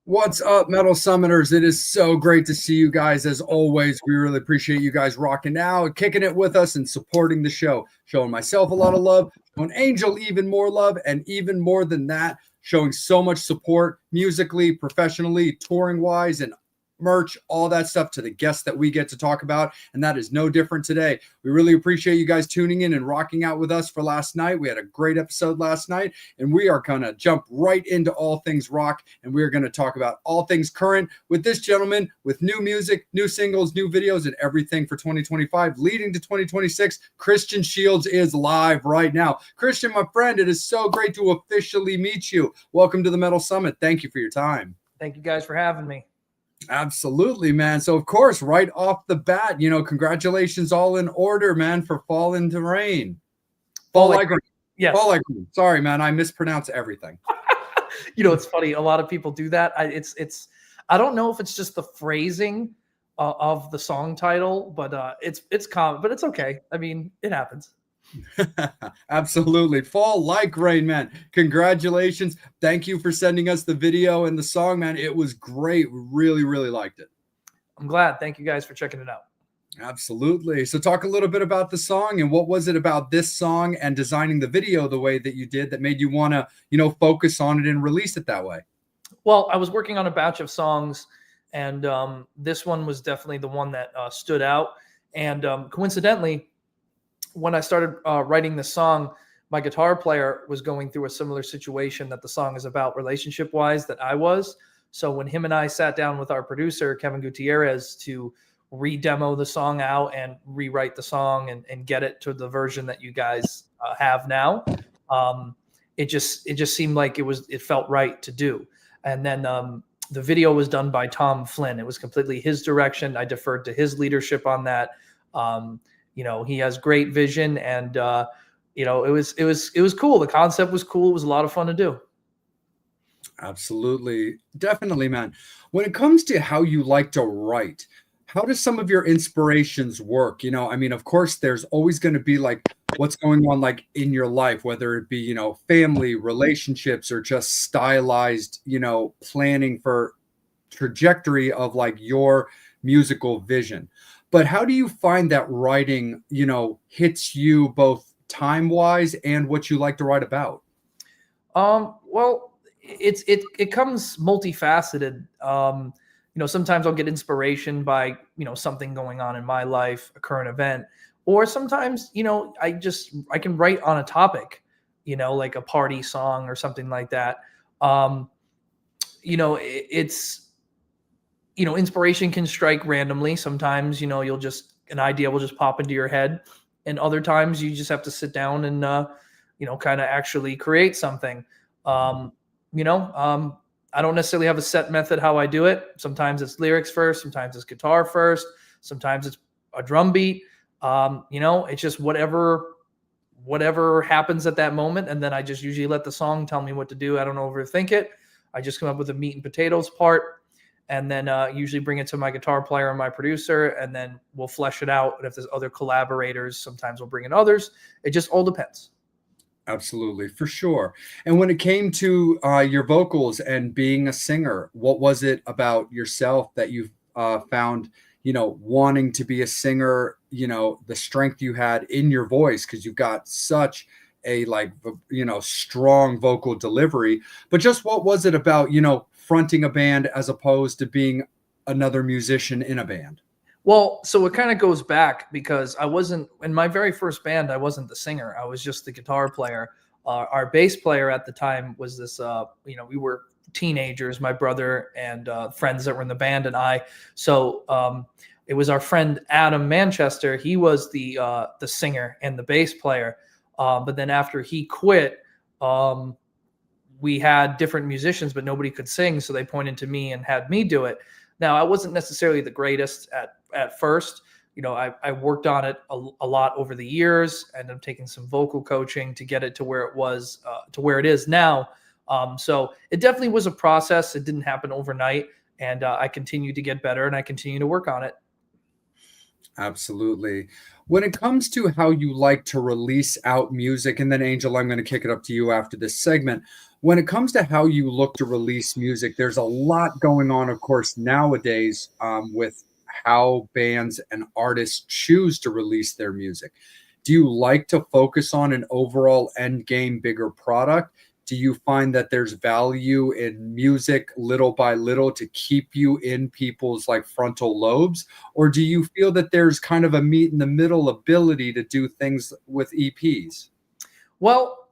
What's up, Metal Summoners? It is so great to see you guys. As always, we really appreciate you guys rocking out, kicking it with us, and supporting the show. Showing myself a lot of love, showing Angel even more love, and even more than that, showing so much support musically, professionally, touring-wise, and merch, all that stuff to the guests that we get to talk about, and that is no different today. We really appreciate you guys tuning in and rocking out with us for last night. We had a great episode last night, and we are going to jump right into all things rock, and we're going to talk about all things current with this gentleman, with new music, new singles, new videos, and everything for 2025 leading to 2026. Christian Shields is live right now. Christian, my friend, it is so great to officially meet you. Welcome to the Metal Summit. Thank you for your time. Thank you guys for having me. Absolutely, man. So, of course, right off the bat, congratulations, all in order, man, for Fall into Rain. Fall Like Rain. Yes. Fall Like Rain. Sorry, man. I mispronounce everything. It's funny. A lot of people do that. I don't know if it's just the phrasing of the song title, but it's common, but it's okay. I mean, it happens. Absolutely. Fall Like Rain, man. Congratulations. Thank you for sending us the video and the song, man. It was great. We really, really liked it. I'm glad. Thank you guys for checking it out. Absolutely. So talk a little bit about the song, and what was it about this song and designing the video the way that you did that made you want to, focus on it and release it that way? Well, I was working on a batch of songs, and this one was definitely the one that stood out. And coincidentally, when I started writing the song, my guitar player was going through a similar situation that the song is about relationship-wise that I was. So when him and I sat down with our producer, Kevin Gutierrez, to re-demo the song out and rewrite the song and get it to the version that you guys have now, it just seemed like it felt right to do. And then the video was done by Tom Flynn. It was completely his direction. I deferred to his leadership on that. He has great vision, and it was cool. The concept was cool. It was a lot of fun to do. Absolutely. Definitely, man. When it comes to how you like to write, how does some of your inspirations work? Of course, there's always going to be like what's going on like in your life, whether it be, family, relationships, or just stylized, planning for trajectory of like your musical vision. But how do you find that writing, hits you both time-wise and what you like to write about? Well, it comes multifaceted. Sometimes I'll get inspiration by, something going on in my life, a current event, or sometimes, I can write on a topic, like a party song or something like that. Inspiration can strike randomly. Sometimes, an idea will just pop into your head. And other times you just have to sit down and, kind of actually create something. I don't necessarily have a set method how I do it. Sometimes it's lyrics first. Sometimes it's guitar first. Sometimes it's a drum beat. It's just whatever happens at that moment. And then I just usually let the song tell me what to do. I don't overthink it. I just come up with the meat and potatoes part. And then usually bring it to my guitar player and my producer, and then we'll flesh it out. And if there's other collaborators, sometimes we'll bring in others. It just all depends. Absolutely, for sure. And when it came to your vocals and being a singer, what was it about yourself that you found, wanting to be a singer, the strength you had in your voice, because you've got such a strong vocal delivery, but just what was it about, fronting a band as opposed to being another musician in a band? Well, so it kind of goes back because I wasn't in my very first band. I wasn't the singer. I was just the guitar player. Our bass player at the time was this. We were teenagers, my brother and friends that were in the band and I. So it was our friend Adam Manchester. He was the singer and the bass player. But then after he quit, we had different musicians, but nobody could sing. So they pointed to me and had me do it. Now, I wasn't necessarily the greatest at first. I worked on it a lot over the years, and I'm taking some vocal coaching to get it to where it was, to where it is now. So it definitely was a process. It didn't happen overnight, and I continue to get better, and I continue to work on it. Absolutely. When it comes to how you like to release out music, and then Angel, I'm going to kick it up to you after this segment. When it comes to how you look to release music, there's a lot going on, of course, nowadays with how bands and artists choose to release their music. Do you like to focus on an overall end game, bigger product? Do you find that there's value in music little by little to keep you in people's frontal lobes? Or do you feel that there's kind of a meet in the middle ability to do things with EPs? Well,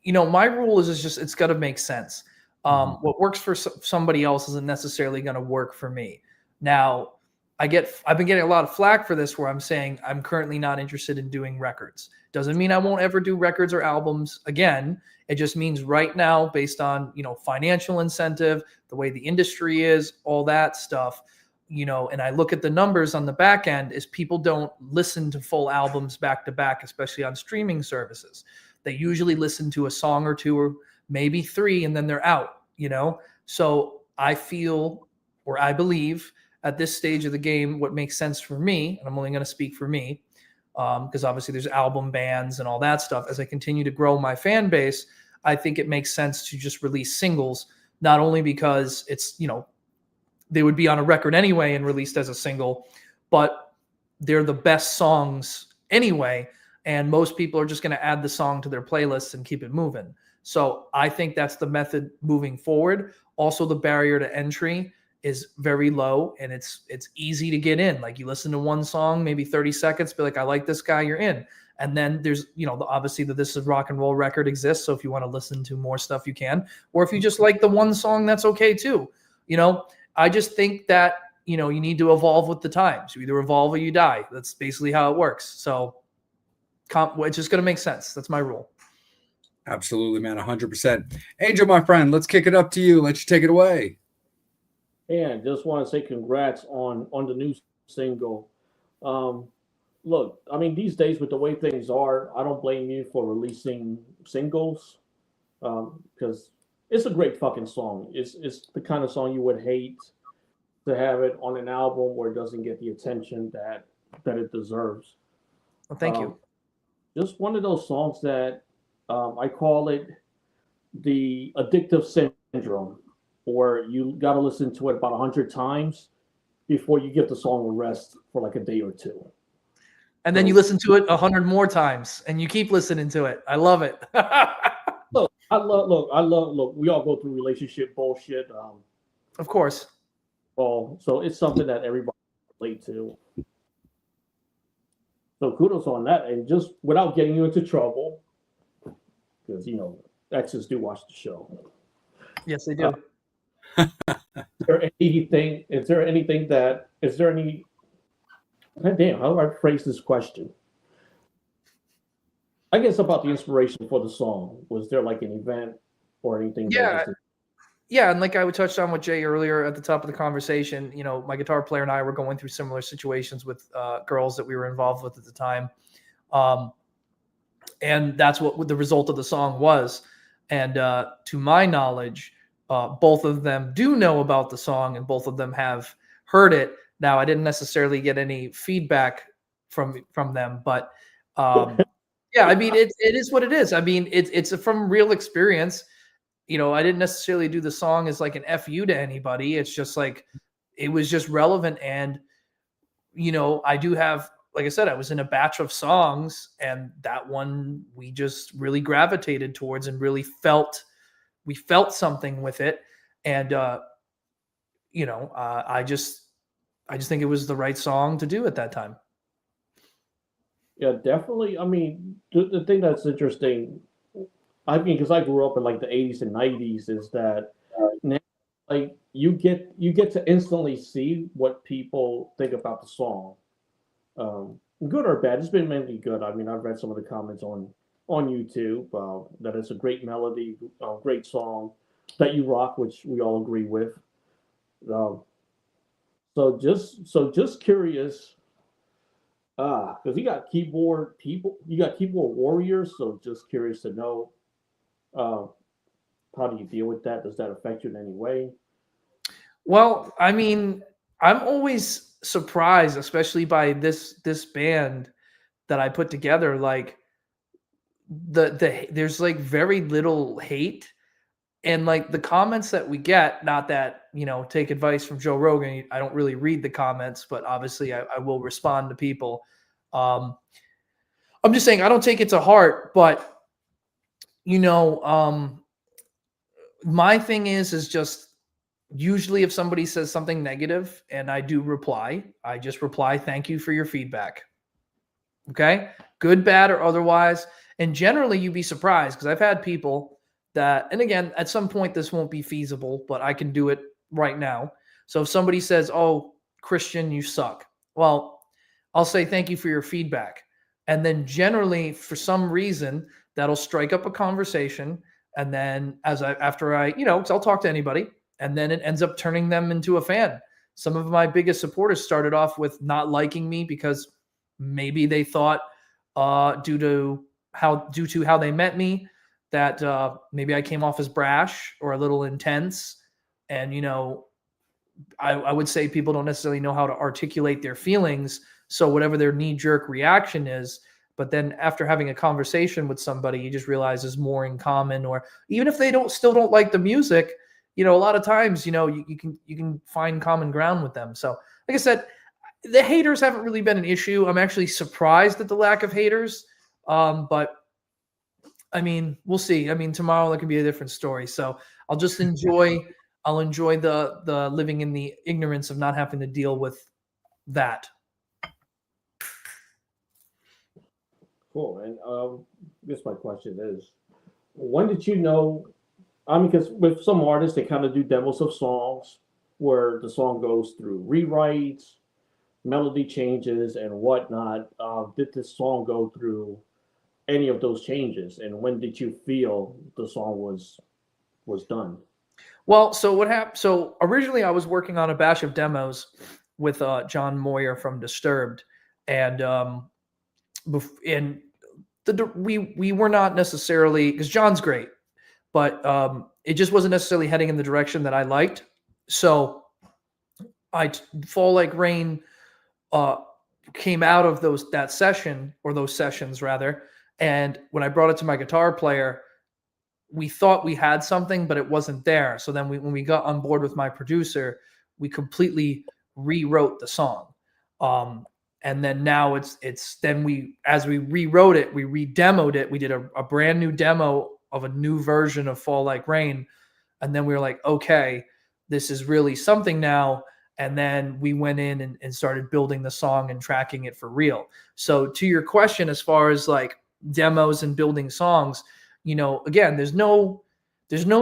my rule is just it's got to make sense. What works for somebody else isn't necessarily going to work for me. Now, I've been getting a lot of flack for this, where I'm saying I'm currently not interested in doing records. Doesn't mean I won't ever do records or albums again. It just means right now, based on financial incentive, the way the industry is, all that stuff, and I look at the numbers on the back end, is people don't listen to full albums back to back, especially on streaming services. They usually listen to a song or two, or maybe three, and then they're out. So I feel, or I believe, at this stage of the game, what makes sense for me, and I'm only going to speak for me, because obviously there's album bands and all that stuff. As I continue to grow my fan base, I think it makes sense to just release singles, not only because it's, they would be on a record anyway and released as a single, but they're the best songs anyway. And most people are just going to add the song to their playlists and keep it moving. So I think that's the method moving forward. Also, the barrier to entry is very low, and it's easy to get in. Like, you listen to one song, maybe 30 seconds, be like, I like this guy, you're in. And then there's, obviously the This Is Rock and Roll record exists. So if you want to listen to more stuff, you can. Or if you just like the one song, that's okay too. I just think that, you need to evolve with the times. You either evolve or you die. That's basically how it works. So it's just going to make sense. That's my rule. Absolutely, man. 100%. Angel, my friend, let's kick it up to you. Let you take it away. And just want to say congrats on the new single. Look, I mean, these days with the way things are, I don't blame you for releasing singles, because it's a great fucking song. It's the kind of song you would hate to have it on an album where it doesn't get the attention that it deserves. Well, thank you. Just one of those songs that I call it the addictive syndrome, or you got to listen to it about 100 times before you give the song a rest for like a day or two. And then you listen to it 100 more times, and you keep listening to it. I love it. Look, we all go through relationship bullshit. Of course. So it's something that everybody can relate to. So kudos on that. And just without getting you into trouble, because, exes do watch the show. Yes, they do. Is there any, damn, how do I phrase this question? I guess about the inspiration for the song. Was there like an event or anything? Yeah, and like I touched on with Jay earlier at the top of the conversation, my guitar player and I were going through similar situations with girls that we were involved with at the time. And that's what the result of the song was. And to my knowledge, both of them do know about the song, and both of them have heard it. Now, I didn't necessarily get any feedback from them, but yeah, I mean, it is what it is. I mean, it's from real experience. I didn't necessarily do the song as like an FU to anybody. It's just like, it was just relevant. And, I do have like I said, I was in a batch of songs, and that one we just really gravitated towards and really we felt something with it. And I just think it was the right song to do at that time. Yeah, definitely. I mean, the thing that's interesting, I mean, because I grew up in like the 80s and 90s, is that now, like you get to instantly see what people think about the song, good or bad. It's been mainly good. I mean, I've read some of the comments on YouTube that it's a great melody, great song that you rock, which we all agree with. Um, so just curious, because you got keyboard people, you got keyboard warriors. So just curious to know, uh, how do you deal with that? Does that affect you in any way? Well, I mean, I'm always surprised, especially by this band that I put together. Like there's like very little hate, and like the comments that we get. Not that take advice from Joe Rogan. I don't really read the comments, but obviously I will respond to people. Um, I'm just saying I don't take it to heart, but my thing is just usually if somebody says something negative and I do reply, I just reply, thank you for your feedback. Okay. Good, bad, or otherwise. And generally you'd be surprised because I've had people that, and again, at some point this won't be feasible, but I can do it right now. So if somebody says, oh, Christian, you suck. Well, I'll say, thank you for your feedback. And then generally for some reason that'll strike up a conversation. And then after I, 'cause I'll talk to anybody, and then it ends up turning them into a fan. Some of my biggest supporters started off with not liking me because maybe they thought, due to how they met me, that maybe I came off as brash or a little intense. And I would say people don't necessarily know how to articulate their feelings. So whatever their knee-jerk reaction is, but then after having a conversation with somebody, you just realize there's more in common. Or even if they still don't like the music, a lot of times, you can find common ground with them. So like I said, the haters haven't really been an issue. I'm actually surprised at the lack of haters. But I mean, we'll see. I mean, tomorrow that could be a different story. So I'll just enjoy the living in the ignorance of not having to deal with that. Cool. And I guess my question is, when did you know? I mean, because with some artists, they kind of do demos of songs where the song goes through rewrites, melody changes, and whatnot. Did this song go through any of those changes? And when did you feel the song was done? Well, so what happened? So originally, I was working on a batch of demos with John Moyer from Disturbed, and we were not necessarily, because John's great, but it just wasn't necessarily heading in the direction that I liked. So Fall Like Rain came out of those sessions rather. And when I brought it to my guitar player, we thought we had something, but it wasn't there. So then when we got on board with my producer, we completely rewrote the song. And then now as we rewrote it, we redemoed it. We did a brand new demo of a new version of Fall Like Rain. And then we were like, okay, this is really something now. And then we went in and started building the song and tracking it for real. So to your question, as far as like demos and building songs, again, there's no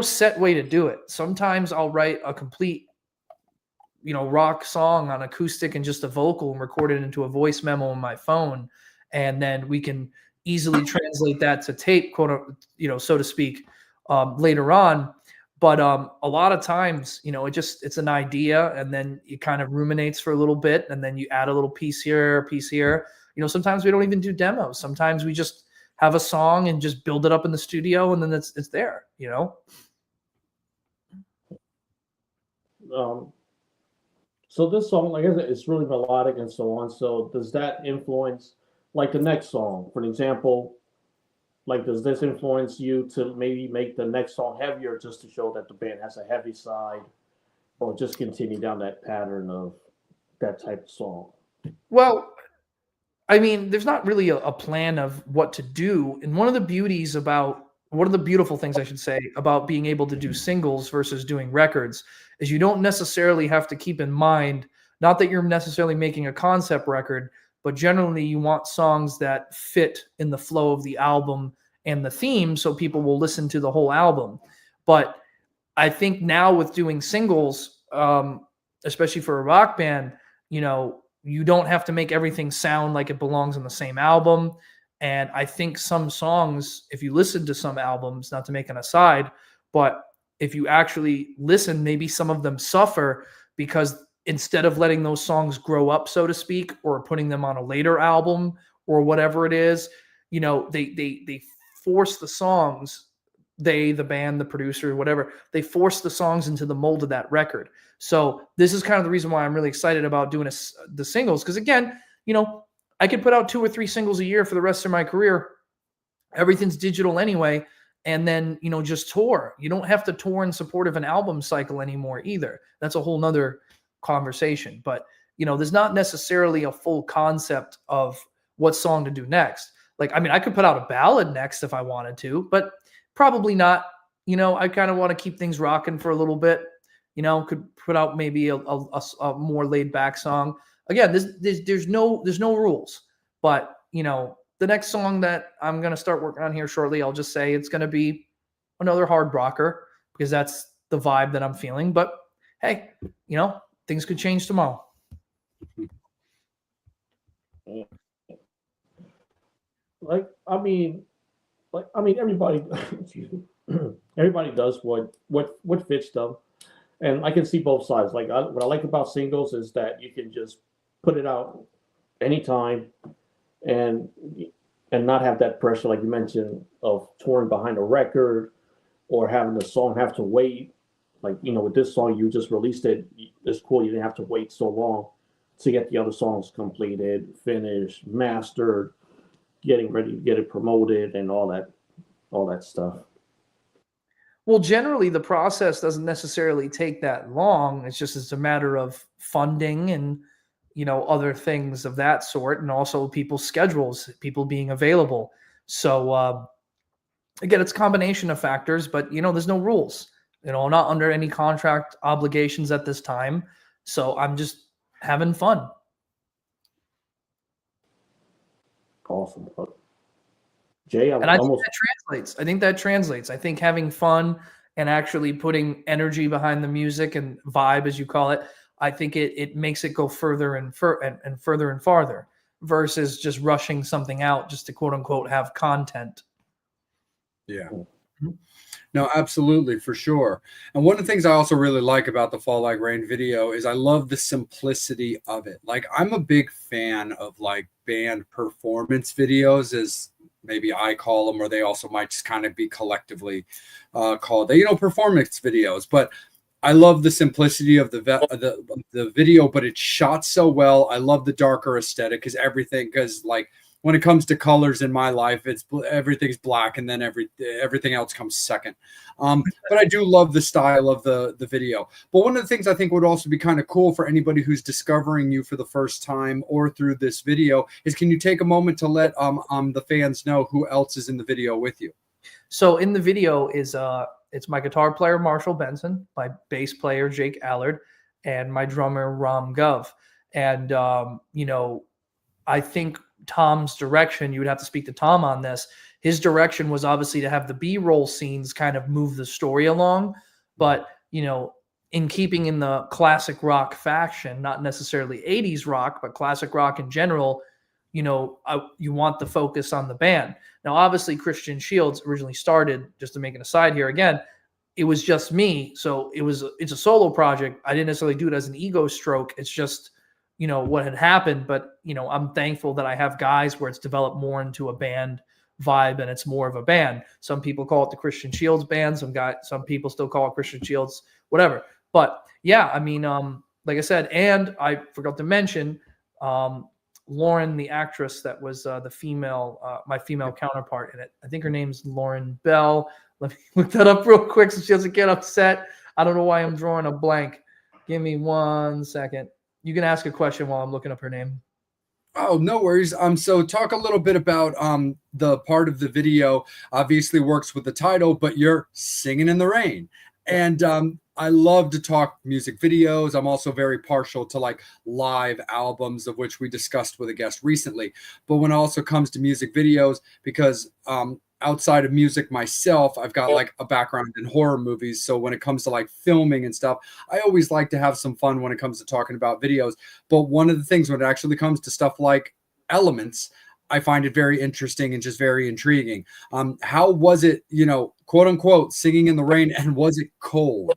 set way to do it. Sometimes I'll write a complete, rock song on acoustic and just a vocal and record it into a voice memo on my phone. And then we can easily translate that to tape, so to speak, later on. But a lot of times, it's an idea, and then it kind of ruminates for a little bit, and then you add a little piece here, a piece here. Sometimes we don't even do demos. Sometimes we just have a song and just build it up in the studio, and then it's there. So this song, like I said, it's really melodic and so on. So does that influence like the next song? For example, like does this influence you to maybe make the next song heavier just to show that the band has a heavy side, or just continue down that pattern of that type of song? Well, I mean, there's not really a plan of what to do. And one of the beautiful things I should say about being able to do singles versus doing records is you don't necessarily have to keep in mind, not that you're necessarily making a concept record, but generally you want songs that fit in the flow of the album and the theme so people will listen to the whole album. But I think now with doing singles, especially for a rock band, you don't have to make everything sound like it belongs on the same album. And I think some songs, if you listen to some albums, not to make an aside, but if you actually listen, maybe some of them suffer because instead of letting those songs grow up, so to speak, or putting them on a later album or whatever it is, they force the songs, the band, the producer, whatever, they force the songs into the mold of that record. So this is kind of the reason why I'm really excited about doing the singles. Because again, I could put out 2 or 3 singles a year for the rest of my career. Everything's digital anyway. And then, just tour. You don't have to tour in support of an album cycle anymore either. That's a whole nother conversation. But, there's not necessarily a full concept of what song to do next. Like, I mean, I could put out a ballad next if I wanted to, but probably not. I kind of want to keep things rocking for a little bit. Could put out maybe a more laid back song. Again, there's no rules, but the next song that I'm going to start working on here shortly, I'll just say it's going to be another hard rocker because that's the vibe that I'm feeling. But hey, things could change tomorrow. Everybody, excuse me, everybody does what fits them. And I can see both sides. What I like about singles is that you can just put it out anytime and not have that pressure, like you mentioned, of touring behind a record or having the song have to wait. With this song, you just released it. It's cool. You didn't have to wait so long to get the other songs completed, finished, mastered, getting ready to get it promoted and all that stuff. Well, generally the process doesn't necessarily take that long. It's a matter of funding and, other things of that sort. And also people's schedules, people being available. So, again, it's a combination of factors, but there's no rules, I'm not under any contract obligations at this time. So I'm just having fun. Awesome. Jay, I think that translates. I think having fun and actually putting energy behind the music and vibe, as you call it, I think it makes it go further and further and farther versus just rushing something out just to quote unquote have content. Yeah. No, absolutely, for sure. And one of the things I also really like about the Fall Like Rain video is I love the simplicity of it. Like, I'm a big fan of band performance videos, as maybe I call them, or they also might just kind of be collectively called, performance videos. But I love the simplicity of the video, but it's shot so well. I love the darker aesthetic because when it comes to colors in my life, everything's black, and then everything else comes second. But I do love the style of the video. But one of the things I think would also be kind of cool for anybody who's discovering you for the first time or through this video is, can you take a moment to let the fans know who else is in the video with you? So in the video is it's my guitar player Marshall Benson, my bass player Jake Allard, and my drummer Ram Gov. And I think Tom's direction, you would have to speak to Tom on this. His direction was obviously to have the B-roll scenes kind of move the story along, but in keeping in the classic rock faction, not necessarily 80s rock, but classic rock in general, you want the focus on the band. Now, obviously Christian Shields originally started, just to make an aside here again, it was just me. So it's a solo project. I didn't necessarily do it as an ego stroke. It's just, what had happened, but I'm thankful that I have guys where it's developed more into a band vibe and it's more of a band. Some people call it the Christian Shields band. Some people still call it Christian Shields, whatever. But yeah, I mean, like I said, and I forgot to mention, Lauren, the actress that was the female, my female counterpart in it. I think her name's Lauren Bell. Let me look that up real quick so she doesn't get upset. I don't know why I'm drawing a blank. Give me 1 second. You can ask a question while I'm looking up her name. Oh, no worries. So talk a little bit about the part of the video. Obviously works with the title, but you're singing in the rain. And I love to talk music videos. I'm also very partial to like live albums, of which we discussed with a guest recently. But when it also comes to music videos, because outside of music myself, I've got like a background in horror movies. So when it comes to like filming and stuff, I always like to have some fun when it comes to talking about videos. But one of the things when it actually comes to stuff like elements, I find it very interesting and just very intriguing. How was it, quote unquote, singing in the rain, and was it cold?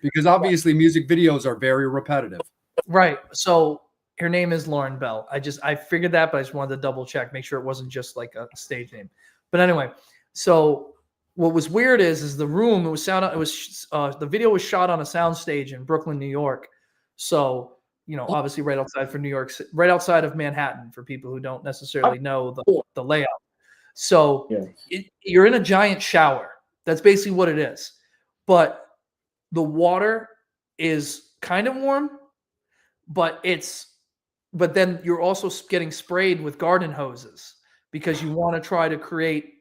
Because obviously music videos are very repetitive. Right. So her name is Lauren Bell. I figured that, but I just wanted to double check, make sure it wasn't just like a stage name. But anyway, so what was weird is the room, the video was shot on a sound stage in Brooklyn, New York. So, obviously right outside of Manhattan, for people who don't necessarily know the layout. So you're in a giant shower. That's basically what it is. But the water is kind of warm, but then you're also getting sprayed with garden hoses because you want to try to create,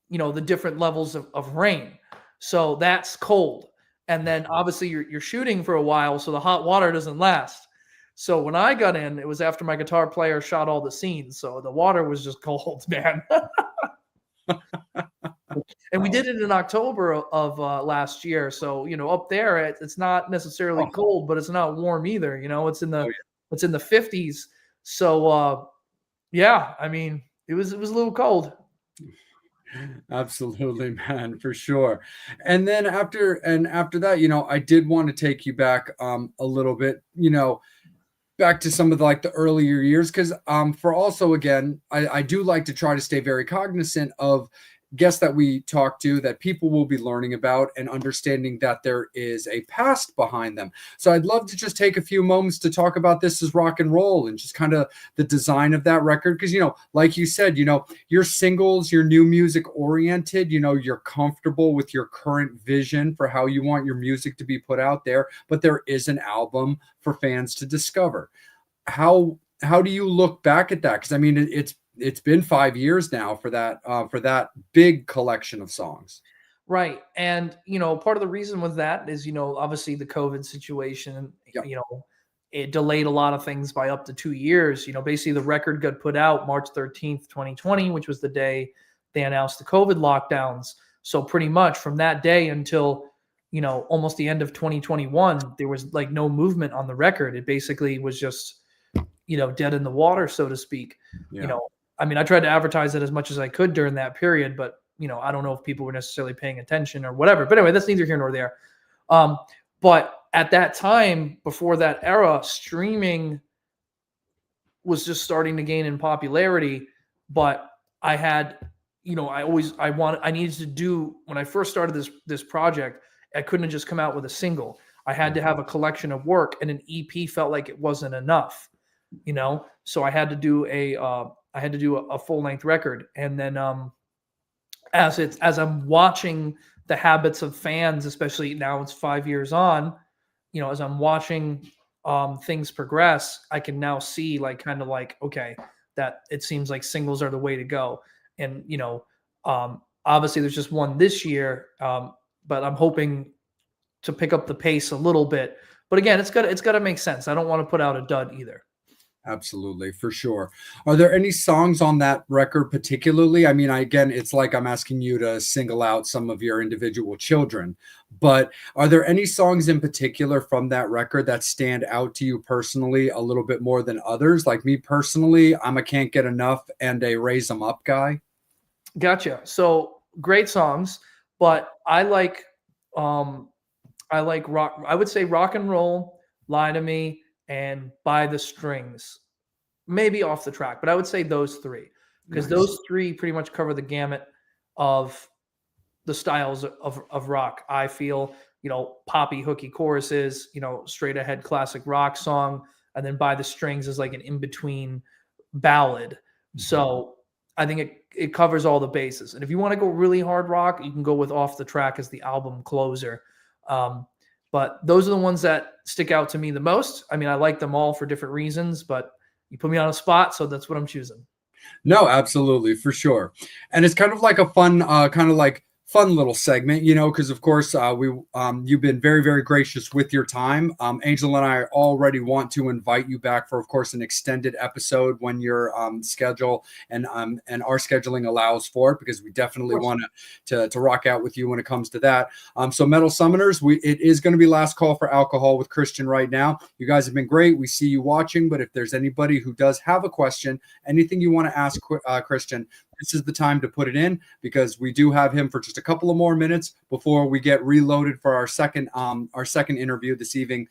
the different levels of rain. So that's cold. And then obviously you're shooting for a while, so the hot water doesn't last. So when I got in, it was after my guitar player shot all the scenes. So the water was just cold, man. And we did it in October of last year. So, up there, it's not necessarily cold, but it's not warm either. It's in the 50s. So, yeah, I mean, it was a little cold. Absolutely, man, for sure. And then after that, I did want to take you back a little bit, back to some of the, like the earlier years, because for also again, I do like to try to stay very cognizant of guests that we talk to, that people will be learning about and understanding that there is a past behind them. So I'd love to just take a few moments to talk about This Is Rock and Roll and just kind of the design of that record. Because, like you said, your singles, your new music oriented, you're comfortable with your current vision for how you want your music to be put out there, but there is an album for fans to discover. How do you look back at that? Because I mean, it's been 5 years now for that big collection of songs. Right. And, part of the reason with that is, obviously the COVID situation, Yep. It delayed a lot of things by up to 2 years. Basically the record got put out March 13th, 2020, which was the day they announced the COVID lockdowns. So pretty much from that day until, almost the end of 2021, there was like no movement on the record. It basically was just, dead in the water, so to speak. Yeah. I mean, I tried to advertise it as much as I could during that period, but I don't know if people were necessarily paying attention or whatever. But anyway, that's neither here nor there. But at that time, before that era, streaming was just starting to gain in popularity. But I had, I needed to do, when I first started this project, I couldn't have just come out with a single. I had to have a collection of work, and an EP felt like it wasn't enough, So I had to do a full length record. And then as I'm watching the habits of fans, especially now it's 5 years on, as I'm watching things progress, I can now see okay, that it seems like singles are the way to go. And obviously there's just one this year, but I'm hoping to pick up the pace a little bit. But again, it's got to make sense. I don't want to put out a dud either. Absolutely, for sure. Are there any songs on that record particularly? I mean, again, it's like I'm asking you to single out some of your individual children, but are there any songs in particular from that record that stand out to you personally a little bit more than others? Like me personally, I'm a Can't Get Enough and a Raise 'Em Up guy. Gotcha. So great songs, but I like rock. I would say Rock and Roll, Lie to Me, and By the Strings, maybe Off the Track, but I would say those three, because Nice. those three pretty much cover the gamut of the styles of rock. I feel, poppy, hooky choruses, straight ahead classic rock song, and then By the Strings is like an in-between ballad. So I think it covers all the bases. And if you want to go really hard rock, you can go with Off the Track as the album closer. But those are the ones that stick out to me the most. I mean, I like them all for different reasons, but you put me on a spot, so that's what I'm choosing. No, absolutely, for sure. And it's kind of like a fun, fun little segment, because of course you've been very, very gracious with your time. Angel and I already want to invite you back for, of course, an extended episode when your schedule and our scheduling allows for it, because we definitely want to rock out with you when it comes to that. So Metal Summoners, it is going to be last call for alcohol with Christian right now. You guys have been great. We see you watching, but if there's anybody who does have a question, anything you want to ask Christian, this is the time to put it in, because we do have him for just a couple of more minutes before we get reloaded for our second interview this evening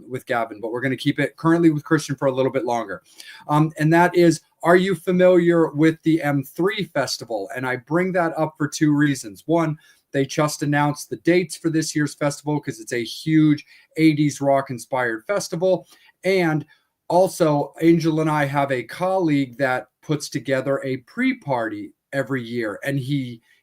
with Gavin. But we're going to keep it currently with Christian for a little bit longer. And that is, are you familiar with the M3 Festival? And I bring that up for two reasons. One, they just announced the dates for this year's festival because it's a huge 80s rock inspired festival. And also, Angel and I have a colleague that puts together a pre-party every year, and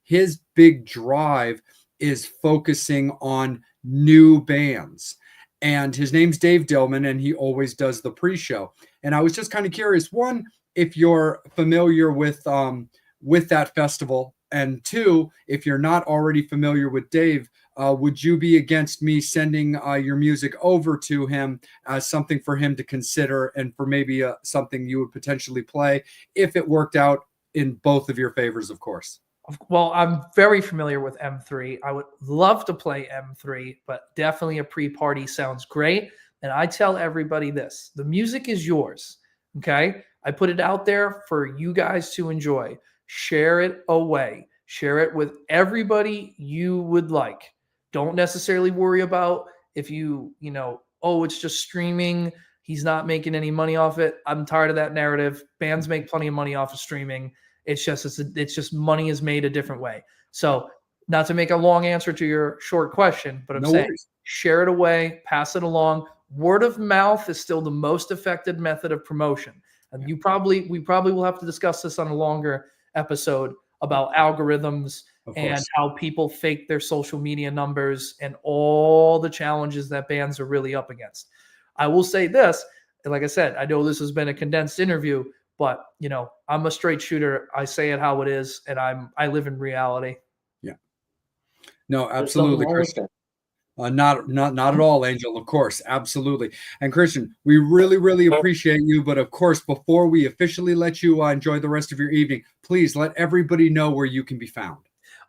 his big drive is focusing on new bands. And his name's Dave Dillman, and he always does the pre-show. And I was just kind of curious, one, if you're familiar with that festival, and two, if you're not already familiar with Dave, would you be against me sending your music over to him as something for him to consider, and for maybe something you would potentially play if it worked out in both of your favors, of course? Well, I'm very familiar with M3. I would love to play M3, but definitely a pre-party sounds great. And I tell everybody this: the music is yours. Okay. I put it out there for you guys to enjoy. Share it away. Share it with everybody you would like. Don't necessarily worry about if it's just streaming, he's not making any money off it. I'm tired of that narrative. Bands make plenty of money off of streaming. It's just money is made a different way. So, not to make a long answer to your short question, but I'm saying share it away, pass it along. Word of mouth is still the most effective method of promotion. And we probably will have to discuss this on a longer episode about algorithms and how people fake their social media numbers and all the challenges that bands are really up against. I will say this, and like I said, I know this has been a condensed interview, but I'm a straight shooter. I say it how it is, and I live in reality. Yeah. No, absolutely, Christian. Not at all, Angel. Of course, absolutely. And Christian, we really, really appreciate you. But of course, before we officially let you enjoy the rest of your evening, please let everybody know where you can be found.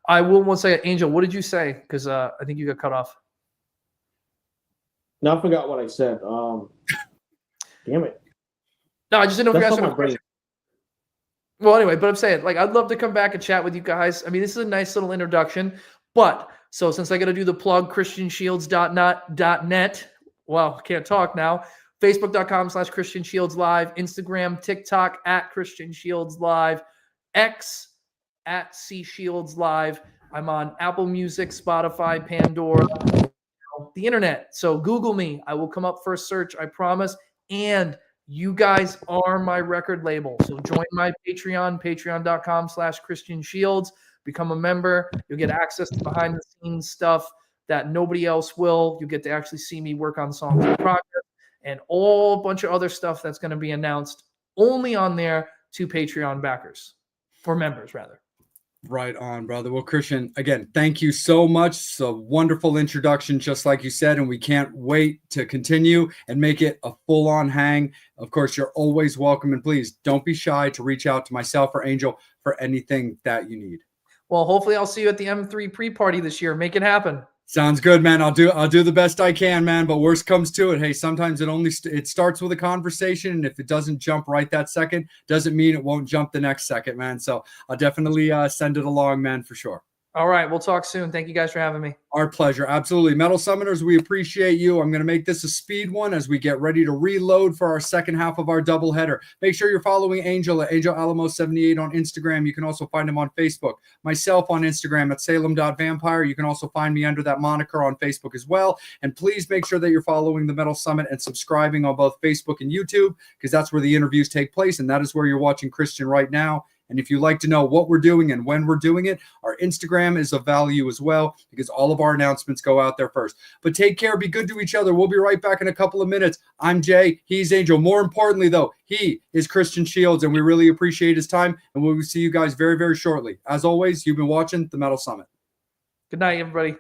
I will once say, Angel, what did you say? Because I think you got cut off. No, I forgot what I said. Damn it. No, I just didn't know if you asked my question. Well, anyway, but I'm saying, I'd love to come back and chat with you guys. I mean, this is a nice little introduction. But so since I got to do the plug, ChristianShields.net. Well, can't talk now. Facebook.com/Christian Shields Live. Instagram, TikTok @Christian Shields Live. X @C Shields Live. I'm on Apple Music, Spotify, Pandora, the internet. So Google me. I will come up first search, I promise. And you guys are my record label. So join my Patreon, patreon.com/Christian Shields. Become a member. You'll get access to behind the scenes stuff that nobody else will. You get to actually see me work on songs in progress and all bunch of other stuff that's going to be announced only on there to Patreon backers, or members rather. Right on, brother. Well, Christian, again, thank you so much. It's a wonderful introduction, just like you said, and we can't wait to continue and make it a full-on hang. Of course, you're always welcome, and please don't be shy to reach out to myself or Angel for anything that you need. Well, hopefully I'll see you at the M3 pre-party this year. Make it happen. Sounds good, man. I'll do the best I can, man. But worst comes to it, hey, sometimes it starts with a conversation, and if it doesn't jump right that second, doesn't mean it won't jump the next second, man. So I'll definitely send it along, man, for sure. All right, we'll talk soon. Thank you guys for having me. Our pleasure. Absolutely. Metal Summoners, we appreciate you. I'm going to make this a speed one as we get ready to reload for our second half of our doubleheader. Make sure you're following Angel at Angel Alamo78 on Instagram. You can also find him on Facebook. Myself on Instagram at Salem.Vampire. You can also find me under that moniker on Facebook as well. And please make sure that you're following the Metal Summit and subscribing on both Facebook and YouTube, because that's where the interviews take place, and that is where you're watching Christian right now And if you like to know what we're doing and when we're doing it, our Instagram is of value as well, because all of our announcements go out there first. But take care. Be good to each other. We'll be right back in a couple of minutes. I'm Jay. He's Angel. More importantly, though, he is Christian Shields, and we really appreciate his time. And we'll see you guys very, very shortly. As always, you've been watching The Metal Summit. Good night, everybody.